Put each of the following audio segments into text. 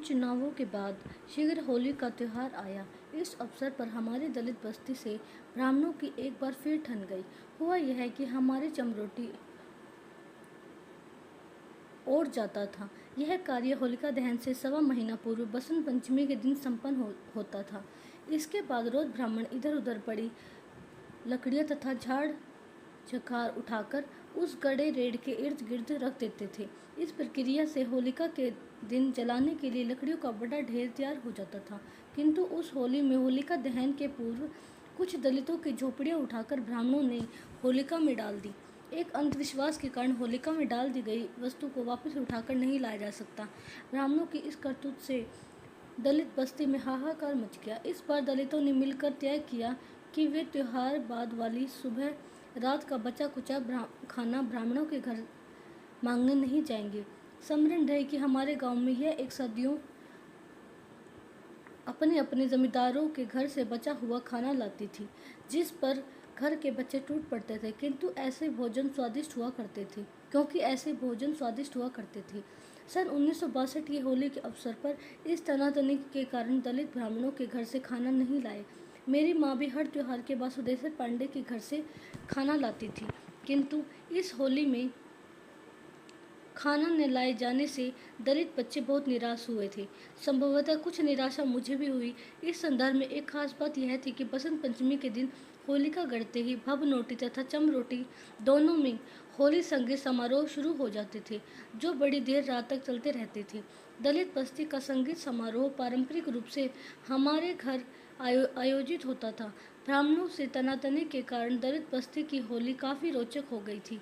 चुनावों के बाद शीघ्र होली का त्योहार आया। इस अवसर पर हमारी दलित बस्ती से ब्राह्मणों की एक बार फिर ठन गई। हुआ यह कि हमारी चमरोटी ओढ़ जाता था। यह कार्य होलिका दहन से 1.25 महीना पूर्व बसंत पंचमी के दिन संपन्न होता था। इसके बाद रोज ब्राह्मण इधर उधर पड़ी लकड़ियां तथा झाड़ झखार उठाकर उस गड़े रेड़ के इर्द गिर्द रख देते थे। इस प्रक्रिया से होलिका के दिन जलाने के लिए लकड़ियों का बड़ा ढेर तैयार हो जाता था। किंतु उस होली में होलिका दहन के पूर्व कुछ दलितों की झोपड़ियां उठाकर ब्राह्मणों ने होलिका में डाल दी। एक अंधविश्वास के कारण होलिका में डाल दी गई वस्तु को वापस उठाकर नहीं लाया जा सकता। ब्राह्मणों की इस करतूत से दलित बस्ती में हाहाकार मच गया। इस बार दलितों ने मिलकर तय किया कि वे त्योहार बाद वाली सुबह रात का बचा कुचा खाना ब्राह्मणों के घर मांगने नहीं जाएंगे। स्मरण रहे कि हमारे गांव में यह एक सदियों अपने अपने जमींदारों के घर से बचा हुआ खाना लाती थी, जिस पर घर के बच्चे टूट पड़ते थे। क्योंकि ऐसे भोजन स्वादिष्ट हुआ करते थे। सन 1962 की होली के अवसर पर इस तनातनी के कारण दलित ब्राह्मणों के घर से खाना नहीं लाए। मेरी माँ भी हर त्योहार के बाद सुदेश्वर पांडे के घर से खाना लाती थी, किंतु इस होली में खाना न लाए जाने से दलित बच्चे बहुत निराश हुए थे। संभवतः कुछ निराशा मुझे भी हुई। इस संदर्भ में एक खास बात यह थी कि बसंत पंचमी के दिन होलिका गढ़ते ही भभनोटी तथा चमरोटी दोनों में होली संगीत समारोह शुरू हो जाते थे, जो बड़ी देर रात तक चलते रहते थे। दलित बस्ती का संगीत समारोह पारंपरिक रूप से हमारे घर आयोजित होता था। ब्राह्मणों से तनातनी के कारण दलित बस्ती की होली काफी रोचक हो गई थी।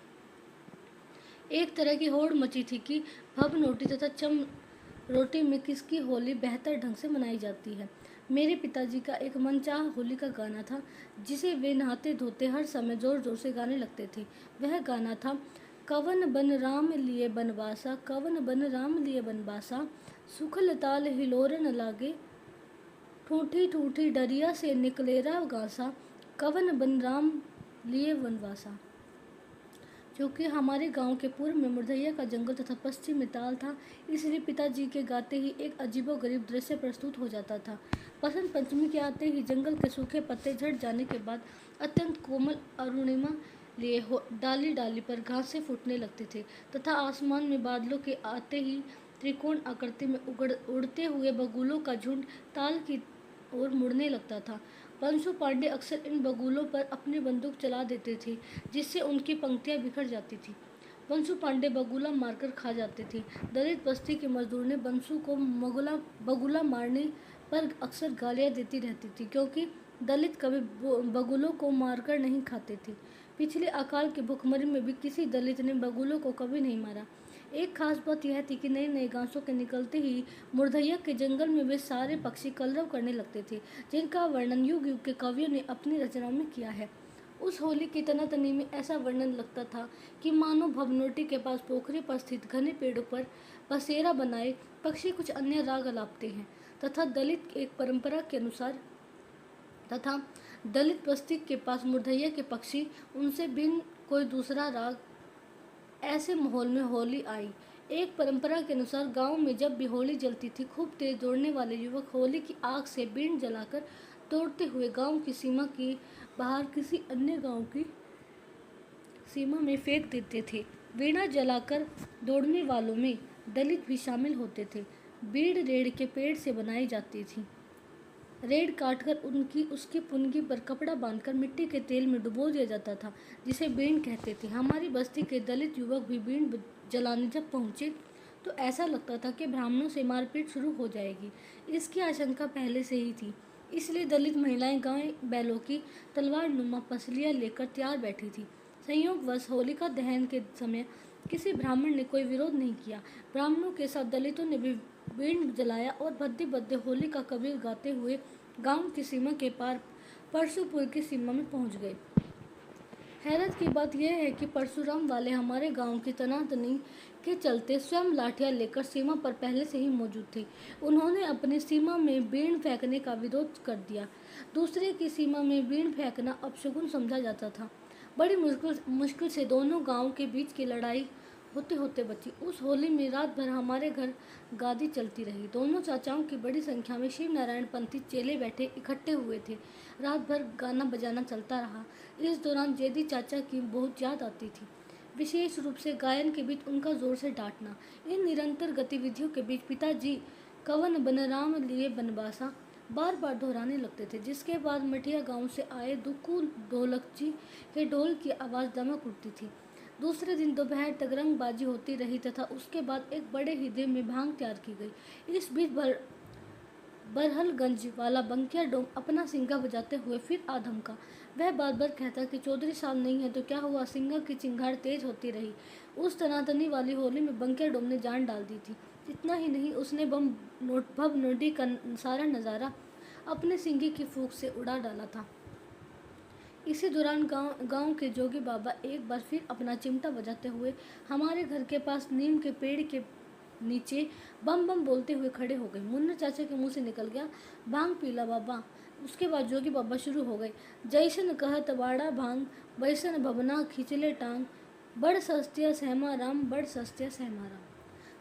एक तरह की होड़ मची थी कि भभनोटी तथा चमरोटी में किसकी होली बेहतर ढंग से मनाई जाती है। मेरे पिताजी का एक मनचाहा होली का गाना था, जिसे वे नहाते धोते हर समय जोर जोर से गाने लगते थे। वह गाना था, कवन बन राम लिए बनवासा, कवन बन राम लिए बनवासा, सुखल ताल हिलोर न लागे, ठूठी ठूठी डरिया से निकलेरा गासा, कवन बन राम लिए वनवासा। जो कि हमारे गांव के पूर्व में मुरधैया का जंगल तथा पश्चिम में ताल था, इसलिए पिताजी के गाते ही एक अजीबोगरीब दृश्य प्रस्तुत हो जाता था। बसंत पंचमी के आते ही जंगल के सूखे पत्ते झड़ जाने के बाद अत्यंत कोमल अरुणिमा लिए डाली डाली पर घासें फूटने लगते थे तथा आसमान में बादलों के आते ही त्रिकोण आकृति में उड़ते हुए बगुलों का झुंड ताल की ओर मुड़ने लगता था। बंसु पांडे अक्सर इन बगुलों पर अपनी बंदूक चला देते थे, जिससे उनकी पंक्तियां बिखर जाती थी। बंसु पांडे बगुला मारकर खा जाते थे। दलित बस्ती के मजदूर ने बंसु को बगुला मारने पर अक्सर गालियां देती रहती थी, क्योंकि दलित कभी बगुलों को मारकर नहीं खाते थे। पिछले अकाल के भुखमरी में भी किसी दलित ने बगुलों को कभी नहीं मारा। एक खास बात यह थी कि नए नए घासों के निकलते ही मुरधैया के जंगल में वे सारे पक्षी कलरव करने लगते थे, जिनका वर्णन युग युग के कवियों ने अपनी रचनाओं में किया है। उस होली की तनातनी में ऐसा वर्णन लगता था कि मानो भभनोटी के पास पोखरे पर स्थित घने पेड़ों पर बसेरा बनाए पक्षी कुछ अन्य राग अलापते हैं तथा दलित बस्ती के पास मुरधैया के पक्षी उनसे भिन्न कोई दूसरा राग। ऐसे माहौल में होली आई। एक परंपरा के अनुसार गांव में जब भी होली जलती थी, खूब तेज दौड़ने वाले युवक होली की आग से बीन जलाकर दौड़ते हुए गांव की सीमा की बाहर किसी अन्य गांव की सीमा में फेंक देते थे। वीणा जलाकर दौड़ने वालों में दलित भी शामिल होते थे। बीड़ रेड़ के पेड़ से बनाई जाती थी। रेड़ काटकर उसकी पुनगी पर कपड़ा बांधकर मिट्टी के तेल में डुबो दिया जाता था, जिसे बीन कहते थे। हमारी बस्ती के दलित युवक भी बीन जलाने जब पहुंचे तो ऐसा लगता था कि ब्राह्मणों से मारपीट शुरू हो जाएगी। इसकी आशंका पहले से ही थी, इसलिए दलित महिलाएं गाय बैलों की तलवार नुमा पसलियां लेकर तैयार बैठी थी। संयोगवश होलिका दहन के समय किसी ब्राह्मण ने कोई विरोध नहीं किया। ब्राह्मणों के साथ दलितों ने भी बीन जलाया और भद्दे भद्दे होली का कबीर गाते हुए गांव की सीमा के पार परशुपुर की सीमा में पहुंच गए। हैरत की बात यह है कि परशुराम वाले हमारे गांव की तनातनी के चलते स्वयं लाठियां लेकर सीमा पर पहले से ही मौजूद थे। उन्होंने अपनी सीमा में बीन फेंकने का विरोध कर दिया। दूसरे की सीमा में बीन फेंकना अपशगुन समझा जाता था। बड़ी मुश्किल से दोनों गांव के बीच की लड़ाई होते होते बची। उस होली में रात भर हमारे घर गादी चलती रही। दोनों चाचाओं की बड़ी संख्या में शिव नारायण पंथी चेले बैठे इकट्ठे हुए थे। रात भर गाना बजाना चलता रहा। इस दौरान जेदी चाचा की बहुत याद आती थी, विशेष रूप से गायन के बीच उनका जोर से डांटना। इन निरंतर गतिविधियों के बीच पिताजी कवन बनराम लिए बनबासा बार बार दोहराने लगते थे, जिसके बाद मठिया गांव से आए दुक्कू ढोलकची के ढोल की आवाज़ दमक उठती थी। दूसरे दिन दोपहर तक रंगबाजी होती रही तथा उसके बाद एक बड़े हिदे में भांग तैयार की गई। इस बीच बरहलगंज वाला बंकिया डोम अपना सिंगा बजाते हुए फिर आ धमका। वह बार बार कहता कि चौधरी साहब नहीं है तो क्या हुआ, सिंगा की चिंगार तेज होती रही। उस तनातनी वाली होली में बंकिया डोम ने जान डाल दी थी। इतना ही नहीं, उसने भव नोडी का सारा नज़ारा अपने सिंगे की फूंक से उड़ा डाला था। इसी दौरान गांव के जोगी बाबा एक बार फिर अपना चिमटा बजाते हुए हमारे घर के पास नीम के पेड़ के नीचे बम बम बोलते हुए खड़े हो गए। मुन्ना चाचा के मुंह से निकल गया, भांग पीला बाबा। उसके बाद जोगी बाबा शुरू हो गए, जैसन कहत वाड़ा भांग, वैसन भवना खिंचले टांग, बड़ सस्तिया सहमा राम, बड़ सस्तिया सहमा राम।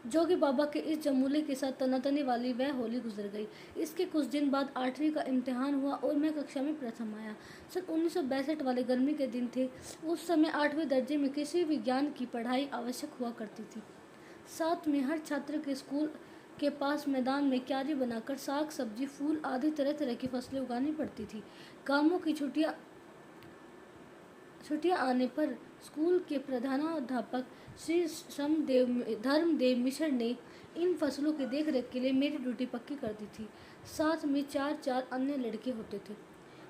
जोगी बाबा के इस जमूले के साथ तनातनी वाली वह होली गुजर गई। इसके कुछ दिन बाद 8वीं का इम्तिहान हुआ और मैं कक्षा में प्रथम आया। सन 1962 वाले गर्मी के दिन थे। उस समय 8वें दर्जे में कृषि विज्ञान की पढ़ाई आवश्यक हुआ करती थी। साथ में हर छात्र के स्कूल के पास मैदान में क्यारी बनाकर साग सब्जी फूल आदि तरह तरह की फसलें उगानी पड़ती थी। गाँवों की छुट्टियां आने पर स्कूल के प्रधानाध्यापक श्री धर्मदेव मिश्र ने इन फसलों की देखरेख के लिए मेरी ड्यूटी पक्की कर दी थी। साथ में 4 अन्य लड़के होते थे।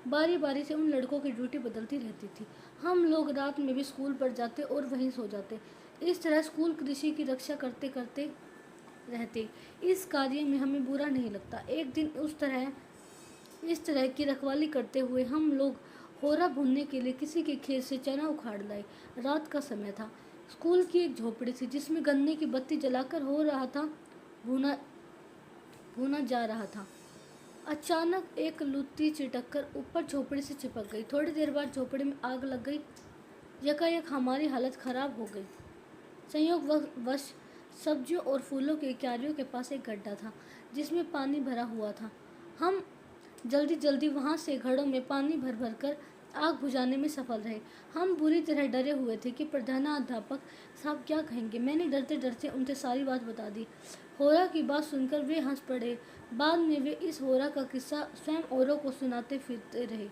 बारी बारी से उन लड़कों की ड्यूटी बदलती रहती थी। हम लोग रात में भी स्कूल पर जाते और वहीं सो जाते। इस तरह स्कूल कृषि की रक्षा करते करते रहते। इस कार्य में हमें बुरा नहीं लगता। एक दिन इस तरह की रखवाली करते हुए हम लोग होरा भूनने के लिए किसी के खेत से चना उखाड़ लाए। रात का समय था। स्कूल की एक झोपड़ी थी जिसमें गन्ने की बत्ती जलाकर हो रहा था भूना जा रहा था। अचानक एक लुत्ती चिटक कर ऊपर झोपड़ी से चिपक गई। थोड़ी देर बाद झोपड़ी में आग लग गई। यकायक हमारी हालत खराब हो गई। संयोगवश सब्जियों और फूलों की क्यारियों के पास एक गड्ढा था जिसमें पानी भरा हुआ था। हम जल्दी जल्दी वहां से घड़ों में पानी भर भर कर आग बुझाने में सफल रहे। हम बुरी तरह डरे हुए थे कि प्रधानाध्यापक साहब क्या कहेंगे। मैंने डरते डरते उनसे सारी बात बता दी। होरा की बात सुनकर वे हंस पड़े। बाद में वे इस होरा का किस्सा स्वयं औरों को सुनाते फिरते रहे।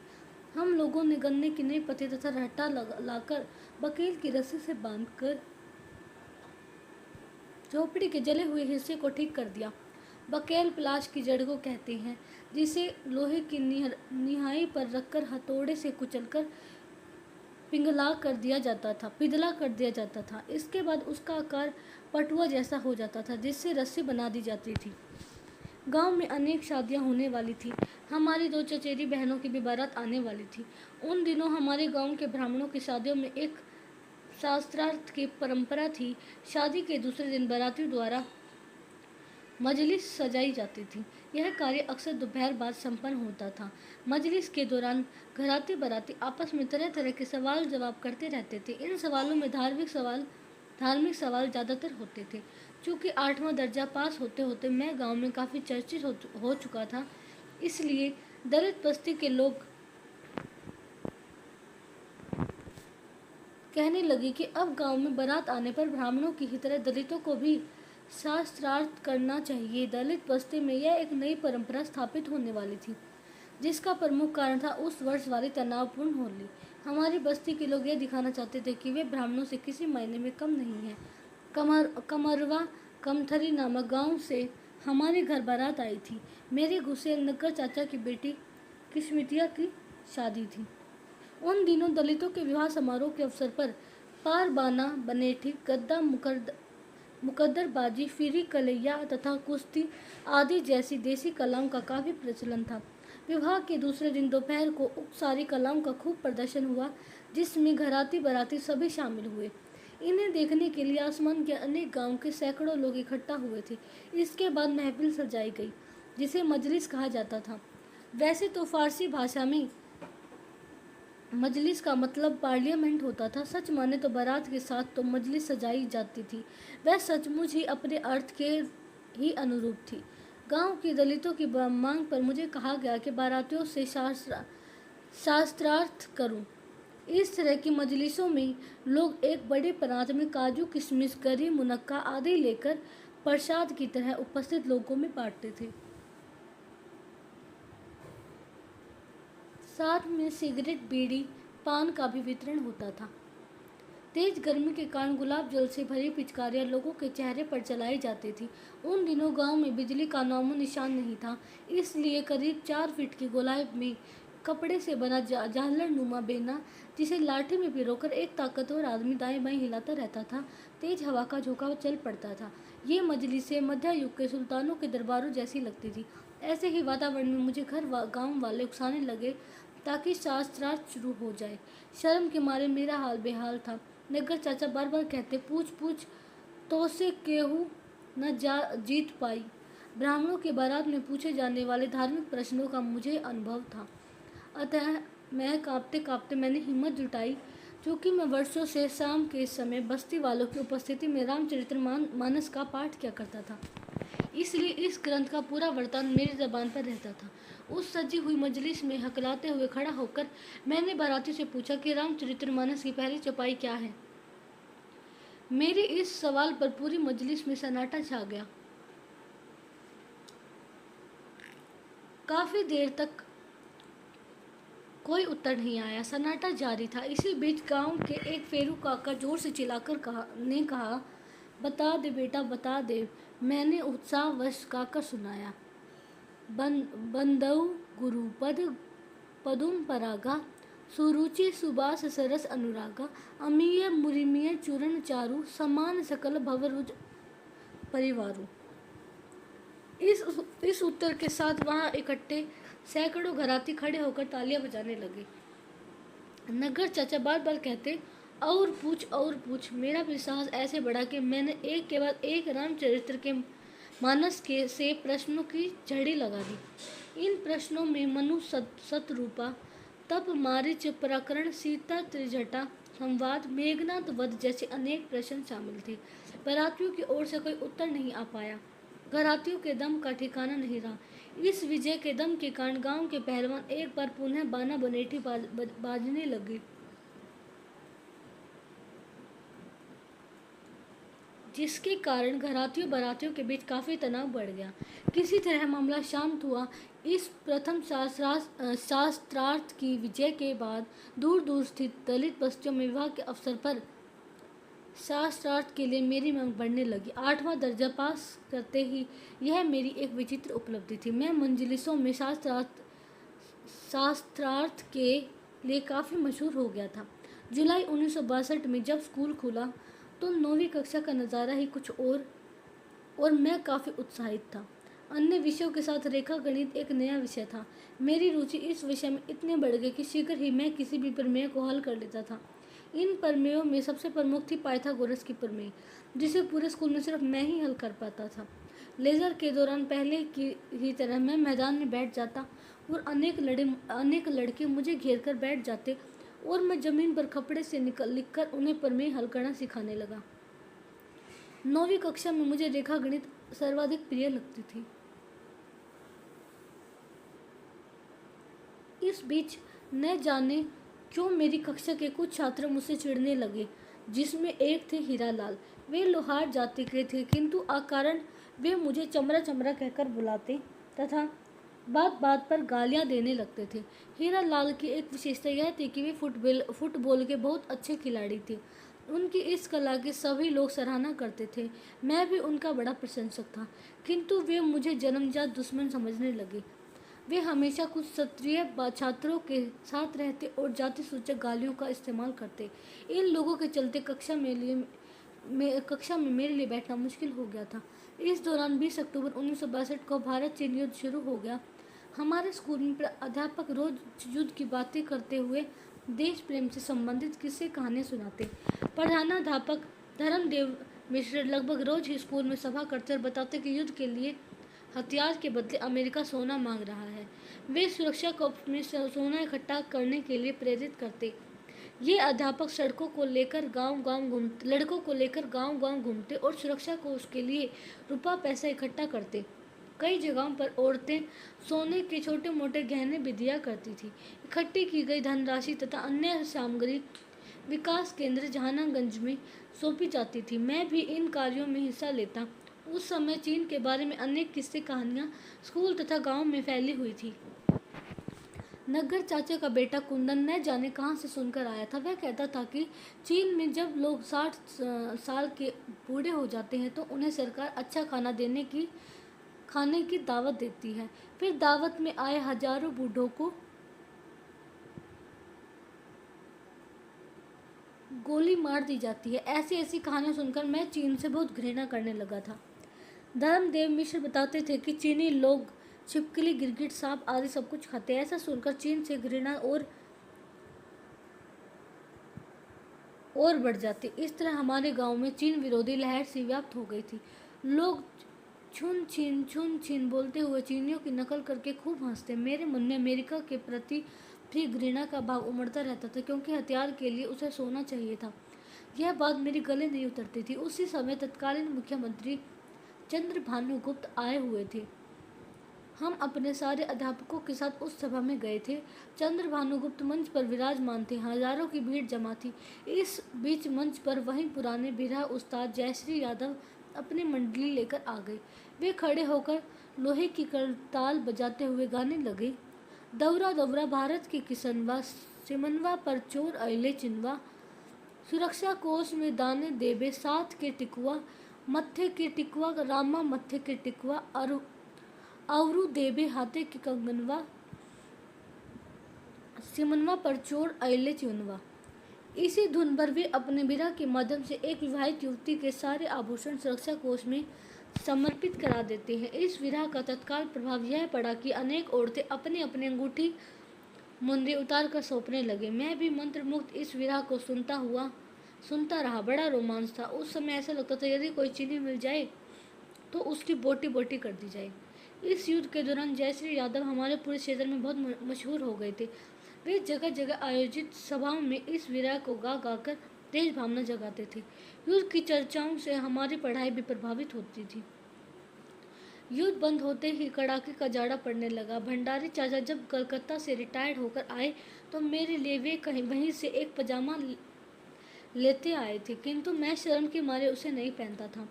हम लोगों ने गन्ने की नई पत्ती तथा रहटा लाकर बकील की रस्सी से बांधकर झोपड़ी के जले हुए हिस्से को ठीक कर दिया। बकेल प्लाश की जड़ को कहते हैं, जिसे लोहे की निहाई पर रखकर हथौड़े से कुचलकर पिघला कर दिया जाता था। इसके बाद उसका आकार पटुआ जैसा हो जाता था जिससे रस्सी बना दी जाती थी। गांव में अनेक शादियां होने वाली थी। हमारी 2 चचेरी बहनों की भी बारात आने वाली थी। उन दिनों हमारे गांव के ब्राह्मणों की शादियों में एक शास्त्रार्थ की परंपरा थी। शादी के दूसरे दिन बारातियों द्वारा मजलिस सजाई जाती थी। यह कार्य अक्सर दोपहर बाद संपन्न होता था। मजलिस के दौरान घराती बाराती आपस में तरह तरह के सवाल जवाब करते रहते थे। इन सवालों में धार्मिक सवाल ज़्यादातर होते थे। चूँकि 8वां दर्जा पास होते होते मैं गांव में काफ़ी चर्चित हो चुका था, इसलिए दलित बस्ती के लोग कहने लगे कि अब गांव में बारात आने पर ब्राह्मणों की ही तरह दलितों को भी शास्त्रार्थ करना चाहिए। दलित बस्ती में यह एक नई परंपरा स्थापित होने वाली थी, जिसका प्रमुख कारण था उस वर्ष वाली तनावपूर्ण होली। हमारी बस्ती के लोग यह दिखाना चाहते थे कि वे ब्राह्मणों से किसी मायने में कम नहीं हैं। कमरवा कमथरी नामक गांव से हमारे घर बारात आई थी। मेरे गुस्सेल नक्कर चाचा की बेटी किस्मतिया की शादी थी। उन दिनों दलितों के विवाह समारोह के अवसर पर पारबाना, बनेठी, गद्दा, मुकद्दरबाजी, फिरी कलैया तथा कुश्ती आदि जैसी देसी कलाओं का काफ़ी प्रचलन था। विवाह के दूसरे दिन दोपहर को उक्त सारी कलाओं का खूब प्रदर्शन हुआ, जिसमें घराती बाराती सभी शामिल हुए। इन्हें देखने के लिए आसमान के अनेक गांव के सैकड़ों लोग इकट्ठा हुए थे। इसके बाद महफिल सजाई गई, जिसे मजलिस कहा जाता था। वैसे तो फारसी भाषा में मजलिस का मतलब पार्लियामेंट होता था। सच माने तो बारात के साथ तो मजलिस सजाई जाती थी। वह सचमुच ही अपने अर्थ के ही अनुरूप थी। गांव की दलितों की मांग पर मुझे कहा गया कि बारातियों से शास्त्रार्थ करूं। इस तरह की मजलिसों में लोग एक बड़े परात में काजू, किशमिश, गरी, मुनक्का आदि लेकर प्रसाद की तरह उपस्थित लोगों में बांटते थे। साथ में सिगरेट, बीड़ी, पान का भी वितरण होता था। तेज गर्मी के कारण गुलाब जल से भरी पिचकारियां लोगों के चेहरे पर चलाई जाती थी। उन दिनों गांव में बिजली का नामो निशान नहीं था, इसलिए करीब 4 फीट की गोलाई में कपड़े से बना झालर नुमा बेना, जिसे लाठी में पिरोकर एक ताकतवर आदमी दाएं बाएं हिलाता रहता था, तेज हवा का झोंका चल पड़ता था। ये मजलिसें मध्य युग के सुल्तानों के दरबारों जैसी लगती थी। ऐसे ही वातावरण में मुझे गांव वाले उकसाने लगे ताकि शास्त्रार्थ शुरू हो जाए। शर्म के मारे मेरा हाल बेहाल था। नगर चाचा बार बार कहते, पूछ पूछ तो से केहू न जीत पाई। ब्राह्मणों के बारात में पूछे जाने वाले धार्मिक प्रश्नों का मुझे अनुभव था, अतः मैं कांपते कांपते मैंने हिम्मत जुटाई। क्योंकि मैं वर्षों से शाम के समय बस्ती वालों की उपस्थिति में रामचरितमानस का पाठ किया करता था, इसलिए इस ग्रंथ का पूरा वर्तान मेरी जबान पर रहता था। उस सजी हुई मजलिस में हकलाते हुए खड़ा होकर मैंने बाराती से पूछा कि रामचरितमानस की पहली चौपाई क्या है। मेरे इस सवाल पर पूरी मजलिस में सन्नाटा छा गया। काफी देर तक कोई उत्तर नहीं आया। सन्नाटा जारी था। इसी बीच गांव के एक फेरू काका जोर से चिल्लाकर कहा, बता दे बेटा, बता दे। मैंने उत्साहवश काका सुनाया। बंदऊ गुरुपद पदुम परागा, सुरुचि सुबास सरस अनुरागा, अमीय मुरिमीय चूर्ण चारु, समान सकल भवरुज परिवारु। इस उत्तर के साथ वहां इकट्ठे सैकड़ों घराती खड़े होकर तालियां बजाने लगे। नगर चाचा बार बार कहते, और पूछ। मेरा भी साहस ऐसे बढ़ा कि मैंने एक के बाद एक रामचरित्र के मानस के से प्रश्नों की झड़ी लगा दी। इन प्रश्नों में मनु शतरूपा, तप, मारीच प्रकरण, सीता त्रिजटा संवाद, मेघनाथ वध जैसे अनेक प्रश्न शामिल थे। बारातियों की ओर से कोई उत्तर नहीं आ पाया। घरातियों के दम का ठिकाना नहीं रहा। इस विजय के दम के कारण गांव के पहलवान एक बार पुनः बाना बनेठी बाजने लगे, जिसके कारण घरातियों बारातियों के बीच काफी तनाव बढ़ गया। किसी तरह मामला शांत हुआ। इस प्रथम शास्त्रार्थ की विजय के बाद दूर दूर स्थित दलित बस्तियों में विवाह के अवसर पर शास्त्रार्थ के लिए मेरी मांग बढ़ने लगी। 8वां दर्जा पास करते ही यह मेरी एक विचित्र उपलब्धि थी। मैं मंजलिसों में शास्त्रार्थ के लिए काफ़ी मशहूर हो गया था। जुलाई 1962 में जब स्कूल खुला तो 9वीं कक्षा का नज़ारा ही कुछ और मैं काफ़ी उत्साहित था। अन्य विषयों के साथ रेखा गणित एक नया विषय था। मेरी रुचि इस विषय में इतने बढ़ गई कि शीघ्र ही मैं किसी भी प्रमेय को हल कर लेता था। इन प्रमेयों में सबसे प्रमुख थी पाइथागोरस की प्रमेय, जिसे पूरे स्कूल में सिर्फ मैं ही हल कर पाता था। लेज़र के दौरान पहले की ही तरह मैं मैदान में बैठ जाता और अनेक लड़के मुझे घेर कर बैठ जाते और मैं जमीन पर कपड़े से लिखकर उन्हें प्रमेय हल करना सिखाने लगा। 9वीं कक्षा में मुझे रेखा गणित सर्वाधिक प्रिय लगती थी। इस बीच न जाने क्यों मेरी कक्षा के कुछ छात्र मुझसे चिढ़ने लगे, जिसमें एक थे हीरालाल। वे लोहार जाति के थे, किंतु अकारण वे मुझे चमरा चमरा कहकर बुलाते तथा बात बात पर गालियां देने लगते थे। हीरालाल की एक विशेषता यह थी कि वे फुटबॉल के बहुत अच्छे खिलाड़ी थे। उनकी इस कला की सभी लोग सराहना करते थे। मैं भी उनका बड़ा प्रशंसक था, किंतु वे मुझे जन्मजात दुश्मन समझने लगे। वे हमेशा कुछ क्षत्रिय छात्रों के साथ रहते और जाति सूचक गालियों का इस्तेमाल करते। इन लोगों के चलते कक्षा में मेरे लिए बैठना मुश्किल हो गया था। इस दौरान 20 अक्टूबर 1962 को भारत चीन युद्ध शुरू हो गया। हमारे स्कूल में अध्यापक रोज युद्ध की बातें करते हुए देश प्रेम से संबंधित किस्से कहानियाँ सुनाते। प्रधानाध्यापक धर्मदेव मिश्र लगभग रोज ही स्कूल में सभा करते और बताते कि युद्ध के लिए हथियार के बदले अमेरिका सोना मांग रहा है। वे सुरक्षा कोष में सोना इकट्ठा करने के लिए प्रेरित करते। ये अध्यापक लड़कों को लेकर गांव-गांव घूमते और सुरक्षा कोष के लिए रुपया पैसा इकट्ठा करते। कई जगहों पर औरतें सोने के छोटे-मोटे गहने भी दिया करती थी। इकट्ठी की गई धनराशि तथा अन्य सामग्री विकास केंद्र जहानागंज में सौंपी जाती थी। मैं भी इन कार्यों में हिस्सा लेता। उस समय चीन के बारे में अनेक किस्से कहानियां स्कूल तथा गांव में फैली हुई थी। नग्गर चाचा का बेटा कुंदन न जाने कहां से सुनकर आया था। वह कहता था कि चीन में जब लोग 60 साल के बूढ़े हो जाते हैं तो उन्हें सरकार अच्छा खाने की दावत देती है। फिर दावत में आए हजारों बूढ़ों को गोली मार दी जाती है। ऐसी ऐसी कहानियां सुनकर मैं चीन से बहुत घृणा करने लगा था। धर्मदेव मिश्र बताते थे कि चीनी लोग छिपकली, गिरगिट, सांप आदि सब कुछ खाते हैं। ऐसा सुनकर चीन से घृणा और बढ़ जाती। इस तरह हमारे गांव में चीन विरोधी लहर सी व्याप्त हो गई थी। लोग छुन छीन बोलते हुए चीनियों की नकल करके खूब हंसते। मेरे मन में अमेरिका के प्रति भी घृणा का भाव उमड़ता रहता था, क्योंकि हथियार के लिए उसे सोना चाहिए था। यह बात मेरे गले नहीं उतरती थी। उसी समय तत्कालीन मुख्यमंत्री चंद्रभानु गुप्त आए हुए थे। हम अपने सारे अध्यापकों के साथ उस सभा में गए थे। चंद्रभानु गुप्त मंच पर विराजमान थे। हजारों की भीड़ जमा थी। इस बीच मंच पर वहीं पुराने बिरहा उस्ताद जयश्री यादव अपनी मंडली लेकर आ गए। वे खड़े होकर लोहे की करताल बजाते हुए गाने लगे। दौरा दौरा भारत के किसनवा, सिमनवा पर चोर अइले चिनवा, सुरक्षा कोष में दाने देबे साथ के टिकुआ, मत्थे के टिकुआ रामा मत्थे के टिकुआ, औरू देबे हाथे के कंगनवा, सिमनवा पर चोर अइले चिनवा। इसी धुन पर वे अपने बिरहा के माध्यम से एक विवाहित युवती के सारे आभूषण सुरक्षा कोष में समर्पित करा देते हैं। इस विरह का तत्काल प्रभाव यह पड़ा कि अनेक औरतें अपने अपने अंगूठी मुंदरी उतार कर सौंपने लगे। मैं भी मंत्रमुग्ध इस विरह को सुनता रहा। बड़ा रोमांच था। उस समय ऐसा लगता था यदि कोई चीनी मिल जाए तो उसकी बोटी बोटी कर दी जाए। इस युद्ध के दौरान जयश्री यादव हमारे पूरे क्षेत्र में बहुत मशहूर हो गए थे। वे जगह जगह आयोजित सभाओं में इस विरह को गा कर देश भावना जगाते थे। युद्ध की चर्चाओं से हमारी पढ़ाई भी प्रभावित होती थी। युद्ध बंद होते ही कड़ाके का जाड़ा पड़ने लगा। भंडारी चाचा जब कलकत्ता से रिटायर्ड होकर आए तो मेरे लिए वे वहीं से एक पजामा लेते आए थे, किंतु मैं शर्म के मारे उसे नहीं पहनता था।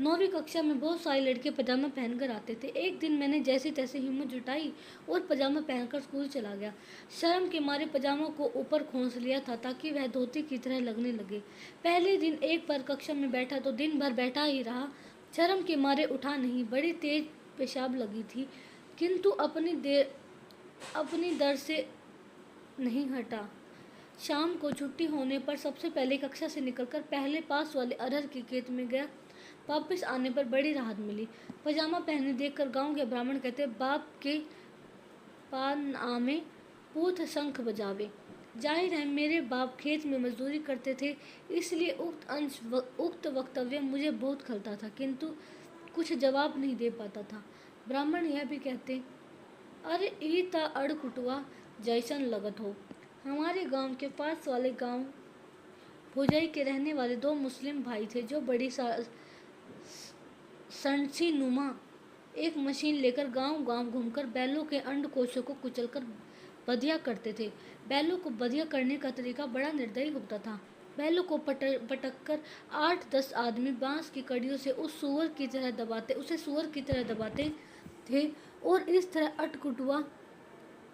9वीं कक्षा में बहुत सारे लड़के पजामा पहनकर आते थे। एक दिन मैंने जैसे तैसे हिम्मत जुटाई और पजामा पहनकर स्कूल चला गया। शर्म के मारे पजामा को ऊपर खोंस लिया था ताकि वह धोती की तरह लगने लगे। पहले दिन एक बार कक्षा में बैठा तो दिन भर बैठा ही रहा। शर्म के मारे उठा नहीं। बड़ी तेज पेशाब लगी थी, किंतु अपनी दर से नहीं हटा। शाम को छुट्टी होने पर सबसे पहले कक्षा से निकलकर पहले पास वाले अरहर के खेत में गया। वापस आने पर बड़ी राहत मिली। पजामा पहने देखकर गांव के ब्राह्मण कहते, बाप के पान आमे पूत शंख बजावे। जाहिर है मेरे बाप खेत में मजदूरी करते थे, इसलिए उक्त वक्तव्य मुझे बहुत खलता था, किंतु कुछ जवाब नहीं दे पाता था। ब्राह्मण यह भी कहते, अरे ई ता अड़ कुटवा जैसन लगत हो। हमारे गांव के पास वाले गांव भुजई के रहने वाले 2 मुस्लिम भाई थे जो बड़ी संडसी नुमा एक मशीन लेकर गांव-गांव घूमकर बैलों के अंडकोशों को कुचलकर बधिया करते थे। बैलों को बधिया करने का तरीका बड़ा निर्दयी होता था। बैलों को पटक कर 8-10 आदमी बांस की कड़ियों से उसे सुअर की तरह दबाते थे और इस तरह अटकुटवा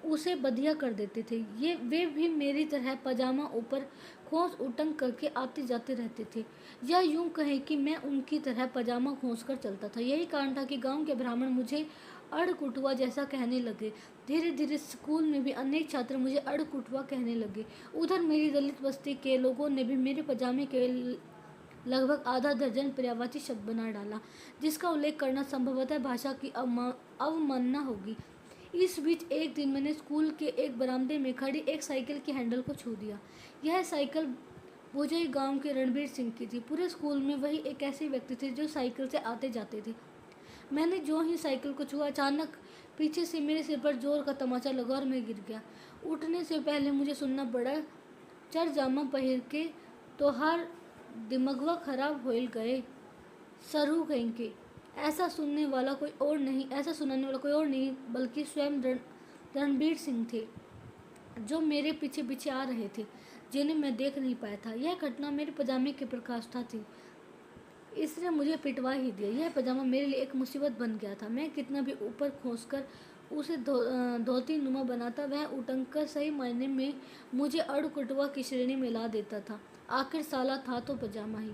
उसे बधिया कर देते थे। वे भी मेरी तरह पजामा ऊपर खोस उटंग करके आते जाते रहते थे, या यूं कहें कि मैं उनकी तरह पजामा खोस कर चलता था। यही कारण था कि गांव के ब्राह्मण मुझे अड़कुटवा जैसा कहने लगे। धीरे धीरे स्कूल में भी अनेक छात्र मुझे अड़कुटवा कहने लगे। उधर मेरी दलित बस्ती के लोगों ने भी मेरे पजामे के लगभग आधा दर्जन पर्यायवाची शब्द बना डाला, जिसका उल्लेख करना संभवतः भाषा की अवमानना होगी। इस बीच एक दिन मैंने स्कूल के एक बरामदे में खड़ी एक साइकिल के हैंडल को छू दिया। यह साइकिल भुजई गांव के रणबीर सिंह की थी। पूरे स्कूल में वही एक ऐसे व्यक्ति थे जो साइकिल से आते जाते थे। मैंने जो ही साइकिल को छुआ, अचानक पीछे से मेरे सिर पर जोर का तमाचा लगा और मैं गिर गया। उठने से पहले मुझे सुनना पड़ा, चर जामा पहिर के तोहार दिमगवा खराब होइल गए, सरहू कहीं के। ऐसा सुनाने वाला कोई और नहीं बल्कि स्वयं रणबीर सिंह थे, जो मेरे पीछे पीछे आ रहे थे, जिन्हें मैं देख नहीं पाया था। यह घटना मेरे पजामे की प्रकाष्ठा थी, इसने मुझे पिटवा ही दिया। यह पजामा मेरे लिए एक मुसीबत बन गया था। मैं कितना भी ऊपर खोसकर उसे धोती नुमा बनाता, वह उटंकर सही मायने में मुझे अड़कुटवा की श्रेणी में ला देता था। आखिर साला था तो पजामा ही।